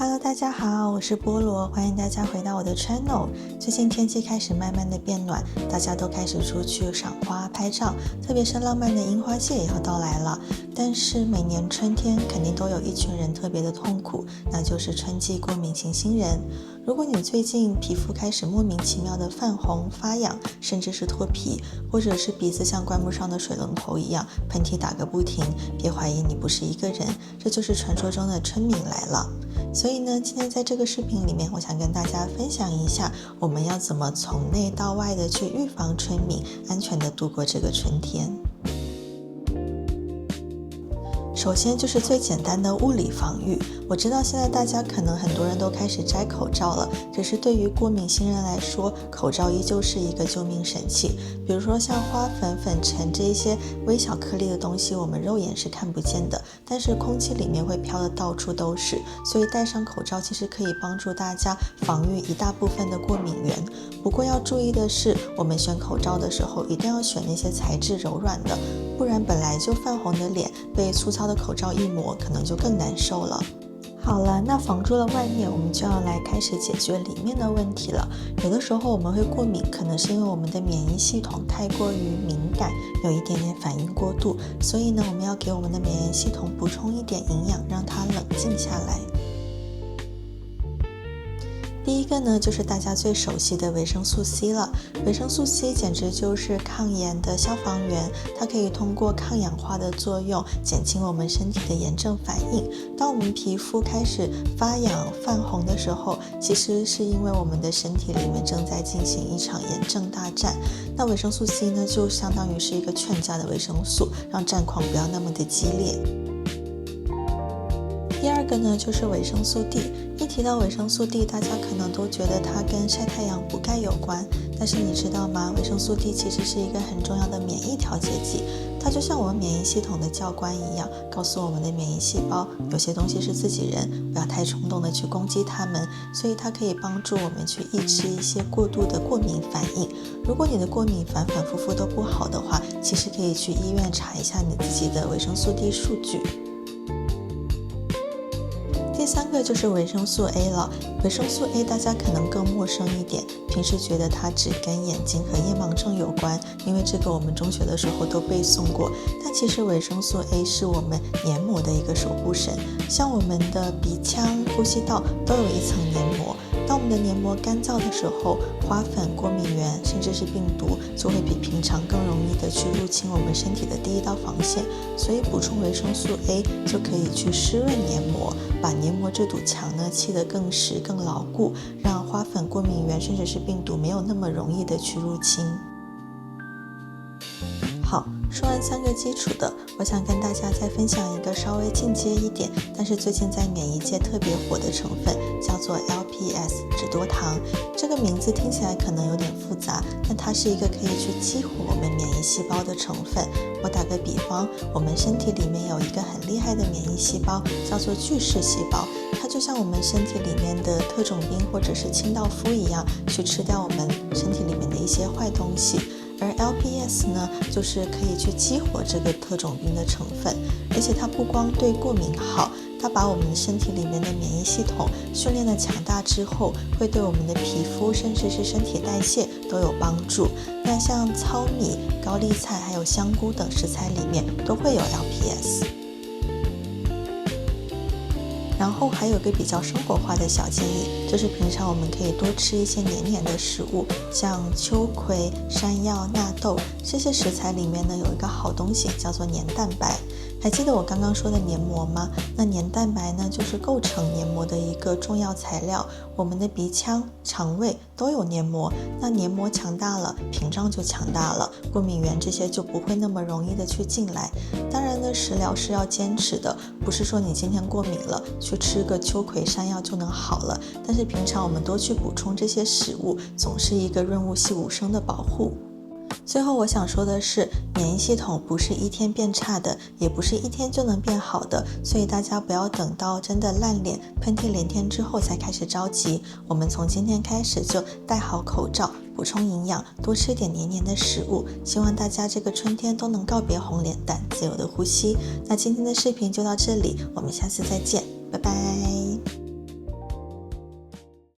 Hello， 大家好，我是菠萝，欢迎大家回到我的 channel。最近天气开始慢慢的变暖，大家都开始出去赏花拍照，特别是浪漫的樱花季也要到来了。但是每年春天肯定都有一群人特别的痛苦，那就是春季过敏型新人。如果你最近皮肤开始莫名其妙的泛红、发痒，甚至是脱皮，或者是鼻子像关不上的水龙头一样，喷嚏打个不停，别怀疑你不是一个人，这就是传说中的春敏来了。所以呢，今天在这个视频里面，我想跟大家分享一下，我们要怎么从内到外的去预防春敏，安全的度过这个春天。首先就是最简单的物理防御。我知道现在大家可能很多人都开始摘口罩了，只是对于过敏新人来说，口罩依旧是一个救命神器。比如说像花粉、粉尘这一些微小颗粒的东西，我们肉眼是看不见的，但是空气里面会飘得到处都是，所以戴上口罩其实可以帮助大家防御一大部分的过敏源。不过要注意的是，我们选口罩的时候一定要选那些材质柔软的，不然本来就泛红的脸被粗糙的口罩一抹，可能就更难受了。好了，那防住了外面，我们就要来开始解决里面的问题了。有的时候我们会过敏，可能是因为我们的免疫系统太过于敏感，有一点点反应过度，所以呢，我们要给我们的免疫系统补充一点营养，让它冷静下来。第一个呢，就是大家最熟悉的维生素 C 了。维生素 C 简直就是抗炎的消防员，它可以通过抗氧化的作用，减轻我们身体的炎症反应。当我们皮肤开始发痒、泛红的时候，其实是因为我们的身体里面正在进行一场炎症大战。那维生素 C 呢，就相当于是一个劝架的维生素，让战况不要那么的激烈。第二个呢，就是维生素 D。一提到维生素 D， 大家可能都觉得它跟晒太阳、补钙有关，但是你知道吗？维生素 D 其实是一个很重要的免疫调节剂，它就像我们免疫系统的教官一样，告诉我们的免疫细胞，有些东西是自己人，不要太冲动的去攻击它们，所以它可以帮助我们去抑制一些过度的过敏反应。如果你的过敏反反复复都不好的话，其实可以去医院查一下你自己的维生素 D 数据。第三个就是维生素 A 了。维生素 A 大家可能更陌生一点，平时觉得它只跟眼睛和夜盲症有关，因为这个我们中学的时候都背诵过。但其实维生素 A 是我们黏膜的一个守护神，像我们的鼻腔、呼吸道都有一层黏膜。当我们的黏膜干燥的时候，花粉、过敏源甚至是病毒就会比平常更容易的去入侵我们身体的第一道防线，所以补充维生素 A 就可以去湿润黏膜，把黏膜这堵墙呢砌得更实、更牢固，让花粉、过敏源甚至是病毒没有那么容易的去入侵。好，说完三个基础的，我想跟大家再分享一个稍微进阶一点，但是最近在免疫界特别火的成分，叫做 LPS 脂多糖。这个名字听起来可能有点复杂，但它是一个可以去激活我们免疫细胞的成分。我打个比方，我们身体里面有一个很厉害的免疫细胞，叫做巨噬细胞，它就像我们身体里面的特种兵或者是清道夫一样，去吃掉我们身体里面的一些坏东西。而 LPS 呢，就是可以去激活这个特种兵的成分，而且它不光对过敏好，它把我们身体里面的免疫系统训练的强大之后，会对我们的皮肤甚至是身体代谢都有帮助。那像糙米、高丽菜还有香菇等食材里面都会有 LPS。然后还有个比较生活化的小建议，就是平常我们可以多吃一些黏黏的食物，像秋葵、山药、纳豆这些食材里面呢有一个好东西叫做黏蛋白。还记得我刚刚说的黏膜吗？那黏蛋白呢，就是构成黏膜的一个重要材料。我们的鼻腔、肠胃都有黏膜，那黏膜强大了，屏障就强大了，过敏源这些就不会那么容易的去进来。当然呢，食疗是要坚持的，不是说你今天过敏了，去吃个秋葵、山药就能好了。但是平常我们多去补充这些食物，总是一个润物细无声的保护。最后我想说的是，免疫系统不是一天变差的，也不是一天就能变好的，所以大家不要等到真的烂脸、喷嚏连天之后才开始着急。我们从今天开始就戴好口罩，补充营养，多吃点黏黏的食物。希望大家这个春天都能告别红脸蛋，自由的呼吸。那今天的视频就到这里，我们下次再见，拜拜。